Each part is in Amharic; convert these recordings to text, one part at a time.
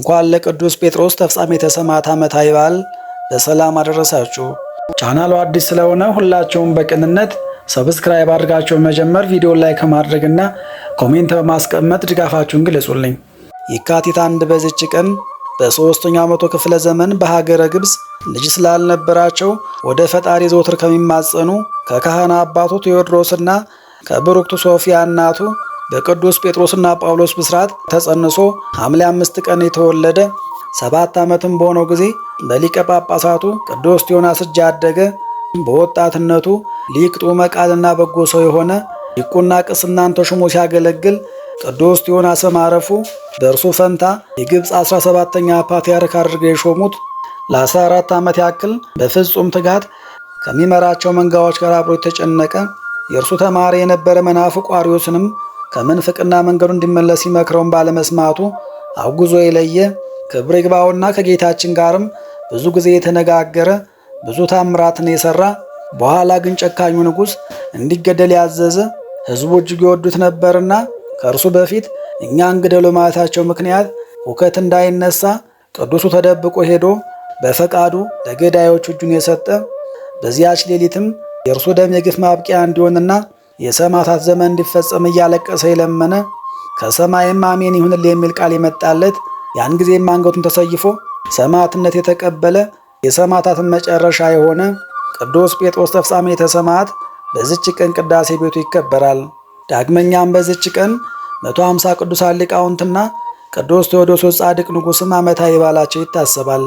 እንኳን ለቅዱስ ጴጥሮስ ተፍጻሜተ ሰማዕታት ዓመታዊ በዓል በሰላም አደረሳችሁ። ቻናሉ አዲስ ስለሆነ ሁላችሁም በቅንነት ሰብስክራይብ አድርጋችሁ መጀመር፣ ቪዲዮ ላይክ ማድረግና ኮሜንት በማስቀመጥ ድጋፋችሁን ግለጹልኝ። የካቲት 1 በዚች ቀን በ3ኛው መቶ ክፍለ ዘመን በሀገረ ግብጽ ልጅ ስላልነበራቸው ወደ ፈጣሪ ዘወትር ከሚማጸኑ ከካህና አባቱ ቴዎድሮስና ከብሩክቱ ሶፊያ እናቱ በቅዱስ ጴጥሮስና ጳውሎስ ብስራት ተጸንሶ ሐምሌ 5 ቀን የተወለደ 7 ዓመትም በሆነው ጊዜ በሊቀ ጳጳሳቱ ቅዱስ ቴዎናስ እጅ ያደገ በወጣትነቱ ሊቅ ጡመ ቃልና በጎ ሰው የሆነ ዲቁና ቅስናን ተሾሞ ሲያገለግል ቅዱስ ቴዎናስ ማረፉ በእርሱ ፈንታ የግብጽ 17ኛ ፓትርያርክ አድርገው የሾሙት ለ14 ዓመት ያክል በፍጹም ትጋት ከሚመራቸው መንጋዎች ጋር አብሮ የተጨነቀ የእርሱ ተማሪ የነበረ መናፍቁ አርዮስንም ከምንፍቅና መንገዱ እንዲመለስ ሲመክረውን ባለመስማቱ አውግዞ የለየ ክብር ይግባውና ከጌታችን ጋርም ብዙ ጊዜ የተነጋገረ ብዙ ታምራትን የሰራ በኋላ ግን ጨካኙ ንጉሥ እንዲገደል ያዘዘ ሕዝቡ እጅግ ይወዱት ነበርና ከእርሱ በፊት እኛ እንግደሉ ማለታቸው ምክንያት ሁከት እንዳይነሳ ቅዱሱ ተደብቆ ሄዶ በፈቃዱ ለገዳዮቹ እጁን የሰጠ በዚያች ሌሊትም የእርሱ ደም የግፍ ማብቂያ እንዲሆንና የሰማዕታት ዘመን እንዲፈጸም እያለቀሰ የለመነ ከሰማይም አሜን ይሁንልህ የሚል ቃል የመጣለት ያን ጊዜም አንገቱን ተሰይፎ ሰማዕትነት የተቀበለ የሰማዕታትን መጨረሻ የሆነ ቅዱስ ጴጥሮስ ተፍጻሜተ ሰማዕታት በዚች ቀን ቅዳሴ ቤቱ ይከበራል። ዳግመኛም በዚች ቀን 150 ቅዱሳን ሊቃውንትና ቅዱስ ቴዎዶስዮስ ጻድቅ ንጉሥም ዓመታዊ በዓላቸው ይታሰባል።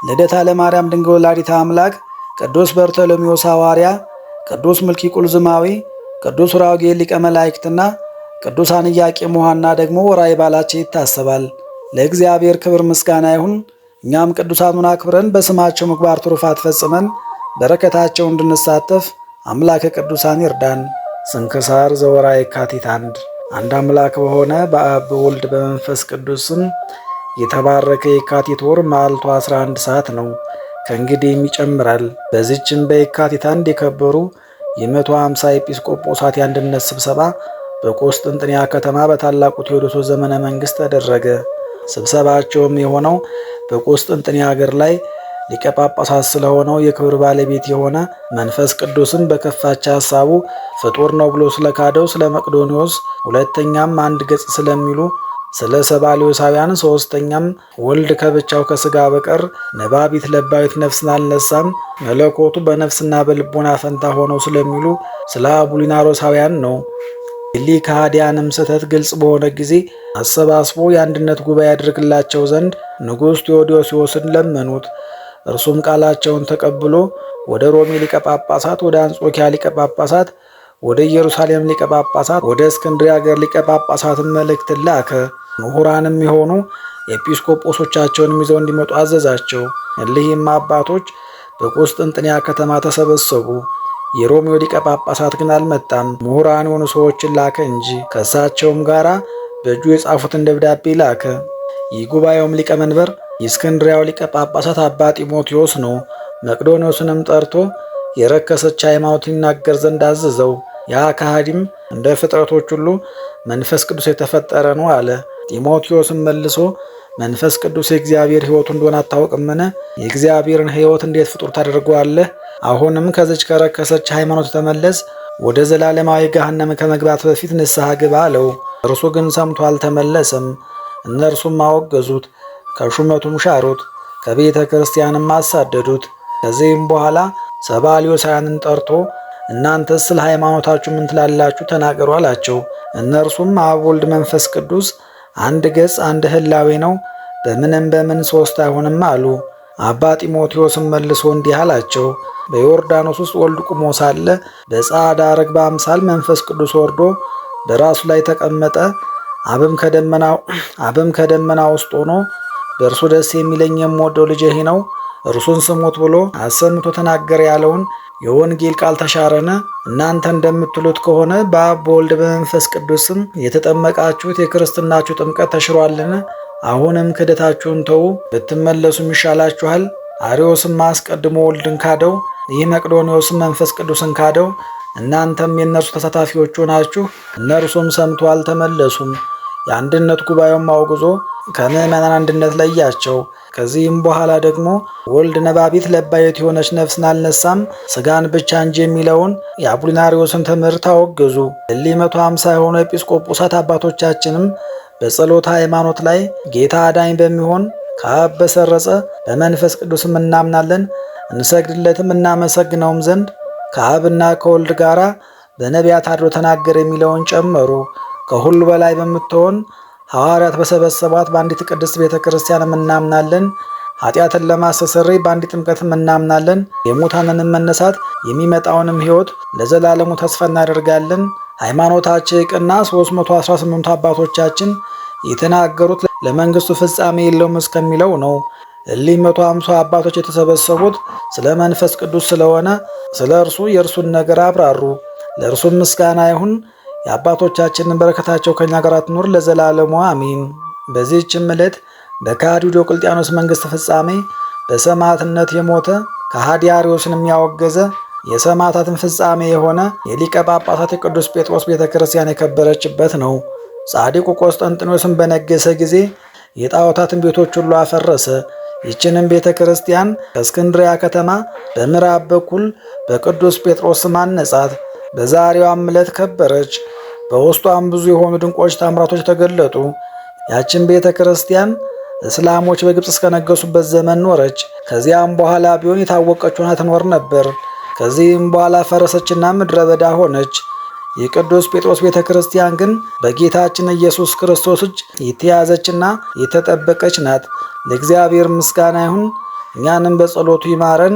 ልደታ ለማርያም ድንግል ወላዲተ አምላክ፣ ቅዱስ በርተሎሜዎስ ሐዋርያ፣ ቅዱስ ምልኪ ቁልዝማዊ፣ ቅዱስ ራጉኤል ሊቀ መላእክትና ቅዱሳን ኢያቄም ወሐና ደግሞ ወርኃዊ በዓላቸው ይታሰባል። ለእግዚአብሔር ክብር ምስጋና ይሁን። እኛም ቅዱሳኑን አክብረን በስማቸው ምግባር ትሩፋት ፈጽመን በረከታቸው እንድንሳተፍ አምላከ ቅዱሳን ይርዳን። ስንክሳር ዘወርኃ የካቲት 1 አንድ አምላክ በሆነ በአብ በወልድ በመንፈስ ቅዱስ ስም የተባረከ የካቲት ወር መዓልቱ 11 ሰዓት ነው። ከእንግዲህም ይጨምራል። በዚህችም በየካቲት 1 የከበሩ የ150 ኤጲስቆጶሳት የአንድነት ስብሰባ በቆስጥንጥንያ ከተማ በታላቁ ቴዎዶሶስ ዘመነ መንግሥት ተደረገ። ስብሰባቸውም የሆነው በቆስጥንጥንያ ሀገር ላይ ሊቀ ጳጳሳት ስለሆነው የክብር ባለቤት የሆነ መንፈስ ቅዱስን በከፋች ሐሳቡ ፍጡር ነው ብሎ ስለካደው ስለ መቅዶኒዎስ፣ ሁለተኛም አንድ ገጽ ስለሚሉ ስለ ሰባልዮሳውያን፣ ሦስተኛም ወልድ ከብቻው ከሥጋ በቀር ነባቢት ለባዊት ነፍስን አልነሳም መለኮቱ በነፍስና በልቦና ፈንታ ሆነው ስለሚሉ ስለ አቡሊናሮሳውያን ነው። እሊህ ከሃዲያንም ስህተት ግልጽ በሆነ ጊዜ አሰባስቦ የአንድነት ጉባኤ ያድርግላቸው ዘንድ ንጉሥ ቴዎዶስዮስን ለመኑት። እርሱም ቃላቸውን ተቀብሎ ወደ ሮሜ ሊቀ ጳጳሳት፣ ወደ አንጾኪያ ሊቀ ጳጳሳት፣ ወደ ኢየሩሳሌም ሊቀ ጳጳሳት፣ ወደ እስክንድርያ ሀገር ሊቀ ጳጳሳትን መልእክትን ላከ። ምሁራንም የሆኑ ኤጲስቆጶሶቻቸውንም ይዘው እንዲመጡ አዘዛቸው። እሊህም አባቶች በቆስጥንጥንያ ከተማ ተሰበሰቡ። የሮሜው ሊቀ ጳጳሳት ግን አልመጣም፣ ምሁራን የሆኑ ሰዎችን ላከ እንጂ። ከእሳቸውም ጋር በእጁ የጻፉትን ደብዳቤ ላከ። የጉባኤውም ሊቀመንበር የእስክንድርያው ሊቀ ጳጳሳት አባ ጢሞቴዎስ ነው። መቅዶኒዎስንም ጠርቶ የረከሰች ሃይማኖት ይናገር ዘንድ አዘዘው። ያ ከሃዲም እንደ ፍጥረቶች ሁሉ መንፈስ ቅዱስ የተፈጠረ ነው አለ። ጢሞቴዎስም መልሶ መንፈስ ቅዱስ የእግዚአብሔር ሕይወቱ እንደሆነ አታውቅምን? የእግዚአብሔርን ሕይወት እንዴት ፍጡር ታደርገዋለህ? አሁንም ከዚች ከረከሰች ሃይማኖት ተመለስ፣ ወደ ዘላለማዊ ገሃነም ከመግባት በፊት ንስሐ ግባ አለው። እርሱ ግን ሰምቶ አልተመለሰም። እነርሱም አወገዙት፣ ከሹመቱም ሻሩት፣ ከቤተ ክርስቲያንም አሳደዱት። ከዚህም በኋላ ሰባልዮሳውያንን ጠርቶ እናንተስ ስለ ሃይማኖታችሁ ምን ትላላችሁ? ተናገሩ አላቸው። እነርሱም አብ ወልድ መንፈስ ቅዱስ አንድ ገጽ አንድ ህላዌ ነው፣ በምን ሦስት አይሆንም አሉ። አባ ጢሞቴዎስም መልሶ እንዲህ አላቸው። በዮርዳኖስ ውስጥ ወልድ ቁሞ ሳለ በጻዕዳ ርግብ አምሳል መንፈስ ቅዱስ ወርዶ በራሱ ላይ ተቀመጠ። አብም ከደመና ውስጥ ሆኖ በእርሱ ደስ የሚለኝ የምወደው ልጄ ይህ ነው፣ እርሱን ስሙት ብሎ አሰምቶ ተናገረ ያለውን የወንጌል ቃል ተሻረነ? እናንተ እንደምትሉት ከሆነ በአብ በወልድ በመንፈስ ቅዱስም የተጠመቃችሁት የክርስትናችሁ ጥምቀት ተሽሯልን? አሁንም ክደታችሁን ተዉ፣ ብትመለሱም ይሻላችኋል። አርዮስም አስቀድሞ ወልድን ካደው፣ ይህ መቅዶኒዎስም መንፈስ ቅዱስን ካደው። እናንተም የእነርሱ ተሳታፊዎች ናችሁ። እነርሱም ሰምቶ አልተመለሱም። የአንድነት ጉባኤውም አውግዞ ከምዕመናን አንድነት ለያቸው። ከዚህም በኋላ ደግሞ ወልድ ነባቢት ለባየት የሆነች ነፍስን አልነሳም ስጋን ብቻ እንጂ የሚለውን የአፖሊናሪዎስን ትምህርት አወገዙ። እሊህ 150 የሆኑ ኤጲስቆጶሳት አባቶቻችንም በጸሎተ ሃይማኖት ላይ ጌታ አዳኝ በሚሆን ከአብ በሰረጸ በመንፈስ ቅዱስም እናምናለን እንሰግድለትም እናመሰግነውም ዘንድ ከአብና ከወልድ ጋር በነቢያት አድሮ ተናገረ የሚለውን ጨመሩ። ከሁሉ በላይ በምትሆን ሐዋርያት በሰበሰቧት በአንዲት ቅድስት ቤተ ክርስቲያንም እናምናለን። ኃጢአትን ለማስተሰረይ በአንዲት ጥምቀትም እናምናለን። የሙታንንም መነሳት የሚመጣውንም ሕይወት ለዘላለሙ ተስፋ እናደርጋለን። ሃይማኖታቸው የቀና 318 አባቶቻችን የተናገሩት ለመንግስቱ ፍጻሜ የለውም እስከሚለው ነው። እሊህ 150 አባቶች የተሰበሰቡት ስለ መንፈስ ቅዱስ ስለሆነ ስለ እርሱ የእርሱን ነገር አብራሩ። ለእርሱም ምስጋና ይሁን። የአባቶቻችንን በረከታቸው ከኛ ጋር ትኑር ለዘላለሙ አሚን። በዚህችም ዕለት በከሃዲው ዲዮቅልጥያኖስ መንግስት ፍጻሜ በሰማዕትነት የሞተ ከሃዲ አርዮስንም ያወገዘ የሰማዕታትን ፍጻሜ የሆነ የሊቀ ጳጳሳት የቅዱስ ጴጥሮስ ቤተ ክርስቲያን የከበረችበት ነው። ጻድቁ ቆስጠንጢኖስን በነገሰ ጊዜ የጣዖታትን ቤቶች ሁሉ አፈረሰ። ይህችንም ቤተ ክርስቲያን ከእስክንድሪያ ከተማ በምዕራብ በኩል በቅዱስ ጴጥሮስ ስም አነጻት። በዛሬዋም ዕለት ከበረች። በውስጧም ብዙ የሆኑ ድንቆች ታምራቶች ተገለጡ። ያችን ቤተ ክርስቲያን እስላሞች በግብፅ እስከነገሱበት ዘመን ኖረች። ከዚያም በኋላ ቢሆን የታወቀች ሆና ትኖር ነበር። ከዚህም በኋላ ፈረሰችና ምድረ በዳ ሆነች። የቅዱስ ጴጥሮስ ቤተ ክርስቲያን ግን በጌታችን ኢየሱስ ክርስቶስ እጅ የተያዘችና የተጠበቀች ናት። ለእግዚአብሔር ምስጋና ይሁን። እኛንም በጸሎቱ ይማረን፣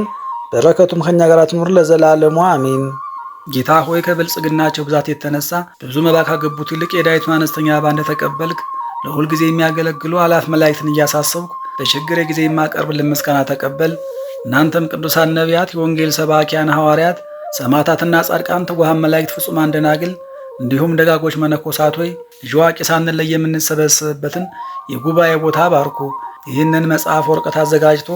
በረከቱም ከኛ ጋር ትኑር ለዘላለሙ አሜን። ጌታ ሆይ ከብልጽግናቸው ብዛት የተነሳ ብዙ መባ ካገቡት ይልቅ የዳዊቱን አነስተኛ መባ እንደተቀበልክ ለሁል ጊዜ የሚያገለግሉ አላፍ መላእክትን እያሳሰብኩ በችግሬ ጊዜ የማቀርብልን ምስጋና ተቀበል። እናንተም ቅዱሳን ነቢያት፣ የወንጌል ሰባኪያን ሐዋርያት፣ ሰማዕታትና ጻድቃን፣ ትጉሃን መላእክት፣ ፍጹማን ደናግል እንዲሁም ደጋጎች መነኮሳት ሆይ ልጅ አዋቂ ሳንለይ የምንሰበሰብበትን የጉባኤ ቦታ ባርኩ። ይህንን መጽሐፍ ወረቀት አዘጋጅቶ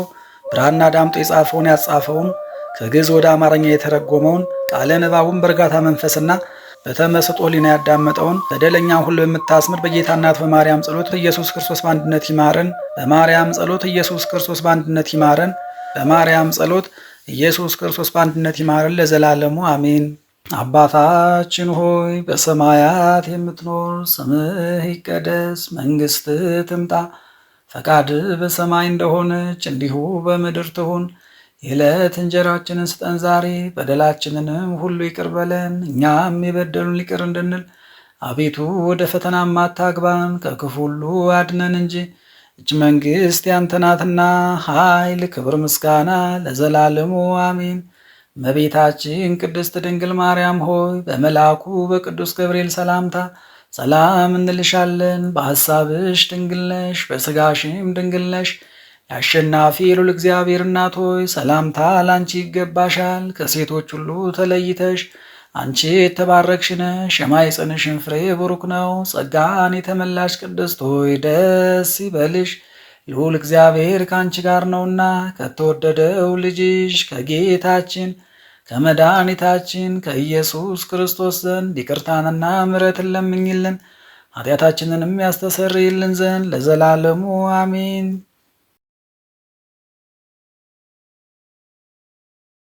ብራና ዳምጦ የጻፈውን ያጻፈውን ከግዕዝ ወደ አማርኛ የተረጎመውን ቃለ ንባቡን በእርጋታ መንፈስና በተመስጦ ሕሊና ያዳመጠውን በደለኛን ሁሉ በምታስምር በጌታ እናት በማርያም ጸሎት ኢየሱስ ክርስቶስ በአንድነት ይማረን። በማርያም ጸሎት ኢየሱስ ክርስቶስ በአንድነት ይማረን። በማርያም ጸሎት ኢየሱስ ክርስቶስ በአንድነት ይማረን ለዘላለሙ አሜን። አባታችን ሆይ በሰማያት የምትኖር፣ ስምህ ይቀደስ፣ መንግሥትህ ትምጣ፣ ፈቃድህ በሰማይ እንደሆነች እንዲሁ በምድር ትሁን። የዕለት እንጀራችንን ስጠን ዛሬ፣ በደላችንንም ሁሉ ይቅር በለን እኛም የበደሉን ይቅር እንድንል። አቤቱ ወደ ፈተናም አታግባን ከክፉ ሁሉ አድነን እንጂ እች መንግሥት ያንተ ናትና፣ ኃይል፣ ክብር፣ ምስጋና ለዘላለሙ አሜን። እመቤታችን ቅድስት ድንግል ማርያም ሆይ በመልአኩ በቅዱስ ገብርኤል ሰላምታ ሰላም እንልሻለን። በሐሳብሽ ድንግል ነሽ፣ በሥጋሽም ድንግል ነሽ። የአሸናፊ የልዑል እግዚአብሔር እናት ሆይ ሰላምታ ላንቺ ይገባሻል። ከሴቶች ሁሉ ተለይተሽ አንቺ የተባረክሽ ነሽ፣ የማኅፀንሽን ፍሬ ቡሩክ ነው። ጸጋን የተመላሽ ቅድስት ሆይ ደስ ይበልሽ፣ ልዑል እግዚአብሔር ከአንቺ ጋር ነውና ከተወደደው ልጅሽ ከጌታችን ከመድኃኒታችን ከኢየሱስ ክርስቶስ ዘንድ ይቅርታንና ምሕረትን ለምኝልን ኃጢአታችንንም ያስተሰርይልን ዘንድ ለዘላለሙ አሜን።